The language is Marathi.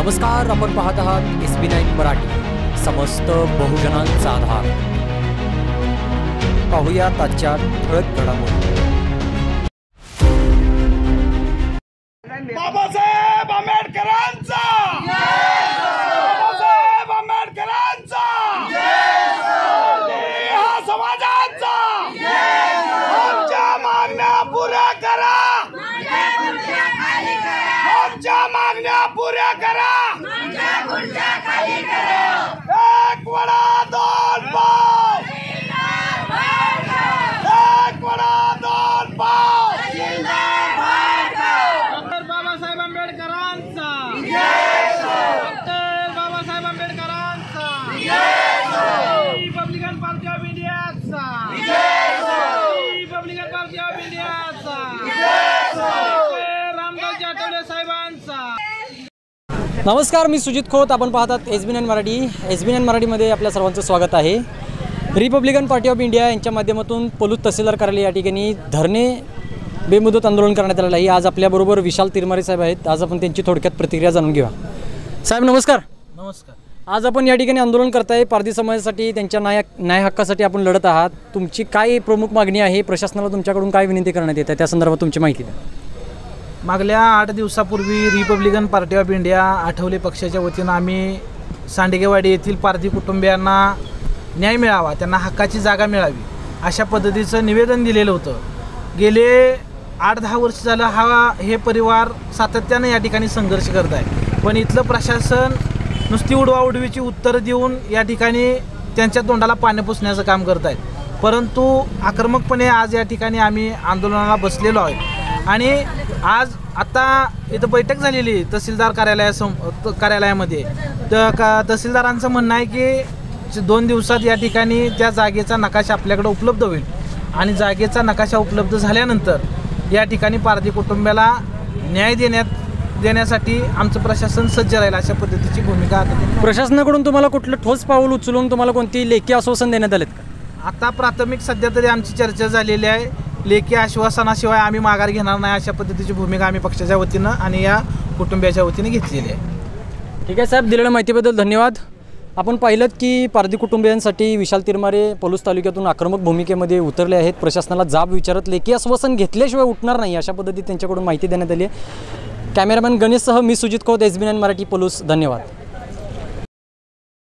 नमस्कार, आपण पाहत आहात SB9 मराठी, समस्त बहुजनांचा आधार। पाहूया आजच्या ठळक घडामोडी। बाबासाहेब आंबेडकरांचा बाबासाहेब आंबेडकरांचा हा समाजाचा आमच्या मागण्या पुऱ्या करा, आमच्या मागण्या पुऱ्या करा। एक वडा दोन पाव, एक वडा दोन पाव। बाबासाहेब आंबेडकरांचा बाबासाहेब आंबेडकरांचा रिपब्लिकन पार्टी ऑफ इंडियाचा रिपब्लिकन पार्टी ऑफ इंडियाचा रामदास आठवले साहेबांचा। नमस्कार, मी सुजित खोत, आपण पाहतात SB9 मराठी। SB9 मराठीमध्ये आपल्या सर्वांचं स्वागत आहे। रिपब्लिकन पार्टी ऑफ इंडिया यांच्या माध्यमातून पलूस तहसीलदार कार्यालय या ठिकाणी धरणे बेमुदत आंदोलन करण्यात आलेलं आहे। आज आपल्याबरोबर विशाल तिरमारे साहेब आहेत। आज आपण त्यांची थोडक्यात प्रतिक्रिया जाणून घेऊया। साहेब नमस्कार। नमस्कार। आज आपण या ठिकाणी आंदोलन करताय, पारधी समाजासाठी, त्यांच्या न्याय हक्कासाठी आपण लढत आहात। तुमची काय प्रमुख मागणी आहे? प्रशासनाला तुमच्याकडून काय विनंती करण्यात येत आहे, त्या संदर्भात तुमची माहिती द्या। मागल्या 8 दिवसापूर्वी Republican party of India Athawale पक्षाच्या वतीनं आम्ही सांडगेवाडी येथील पारधी कुटुंबियांना न्याय मिळावा, त्यांना हक्काची जागा मिळावी अशा पद्धतीचं निवेदन दिलेलं होतं। गेले 8-10 वर्ष झालं हे परिवार सातत्यानं या ठिकाणी संघर्ष करत आहे, पण इथलं प्रशासन नुसती उडवाउडवीची उत्तरं देऊन या ठिकाणी त्यांच्या तोंडाला पाणी पुसण्याचं काम करत आहेत। परंतु आक्रमकपणे आज या ठिकाणी आम्ही आंदोलनाला बसलेलो आहे आणि आज आता इथं बैठक झालेली तहसीलदार कार्यालयामध्ये। तहसीलदारांचं म्हणणं आहे की 2 दिवसात या ठिकाणी त्या जागेचा नकाशा आपल्याकडे उपलब्ध होईल आणि जागेचा नकाशा उपलब्ध झाल्यानंतर या ठिकाणी पारधी कुटुंबाला न्याय देण्यासाठी आमचं प्रशासन सज्ज राहील अशा पद्धतीची भूमिका आता। प्रशासनाकडून तुम्हाला कुठलं ठोस पाऊल उचलून तुम्हाला कोणती लेखी आश्वासन देण्यात आलेत का? आता प्राथमिक सध्या तरी आमची चर्चा झालेली आहे। लेखी आश्वासनाशिवाय आम्ही माघार घेणार नाही अशा पद्धतीची भूमिका आम्ही पक्षाच्या वतीनं आणि या कुटुंबियाच्या वतीने घेतलेली आहे। ठीक आहे साहेब, दिलेल्या माहितीबद्दल धन्यवाद। आपण पाहिलं की पारधी कुटुंबियांसाठी विशाल तिरमारे पलूस तालुक्यातून आक्रमक भूमिकेमध्ये उतरले आहेत। प्रशासनाला जाब विचारत लेखी आश्वासन घेतल्याशिवाय उठणार नाही अशा पद्धतीत त्यांच्याकडून माहिती देण्यात आली आहे। कॅमेरामॅन गणेशसह मी सुजित खोत, SB9 मराठी, पलूस। धन्यवाद।